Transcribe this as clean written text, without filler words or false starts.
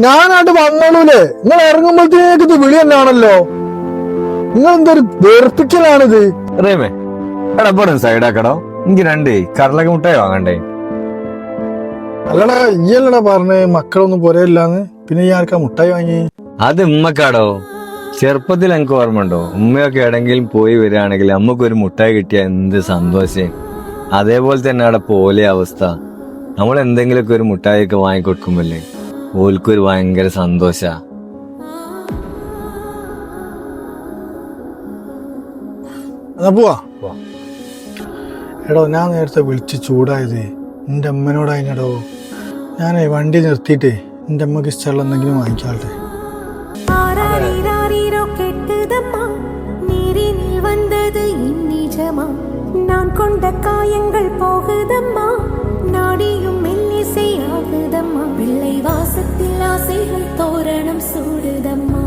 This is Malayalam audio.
ഞാനായിട്ട് വന്നോളൂലേ. നിങ്ങൾ ഇറങ്ങുമ്പോഴത്തേക്ക് ഇത് വിളി തന്നെയാണല്ലോ. നിങ്ങൾ എന്തൊരു വെറുപ്പിക്കലാണിത്. റേമേ എടാ പോടും സൈഡാക്കടോ. എനിക്ക് 2 കടലക മുട്ടായി വാങ്ങണ്ടേ. അല്ലടാ ഈയല്ലടാ പറഞ്ഞേ മക്കളൊന്നും പോരയില്ലാന്ന്. പിന്നെ ഈ ആർക്കാ മുട്ടായി വാങ്ങി? അത് ഉമ്മക്കാടോ. ചെറുപ്പത്തിൽ എനിക്ക് ഓർമ്മയുണ്ടോ, ഉമ്മയൊക്കെ എവിടെങ്കിലും പോയി വരികയാണെങ്കിൽ നമുക്കൊരു മുട്ടായി കിട്ടിയ എന്ത് സന്തോഷം. അതേപോലെ തന്നെ അവിടെ പോലെ അവസ്ഥ. നമ്മൾ എന്തെങ്കിലുമൊക്കെ ഒരു മുട്ടായിയൊക്കെ വാങ്ങിക്കൊടുക്കുമ്പല്ലേ ഓൽക്കൊരു ഭയങ്കര സന്തോഷ. എന്നാ പോവാ. എടോ ഞാൻ നേരത്തെ വിളിച്ച് ചൂടായത് എൻ്റെ അമ്മനോടായിനടോ. ഞാനേ വണ്ടി നിർത്തിയിട്ടേ എൻ്റെ അമ്മക്ക് ഇഷ്ടമുള്ള എന്തെങ്കിലും വാങ്ങിക്കാട്ടെ. நான் கொண்ட காயங்கள் போகுதம்மா, நாடியும் மெல்லிசை ஆகுதம்மா, பிள்ளை வாசத்தில் ஆசைகள் தோரணம் சூடுதம்மா.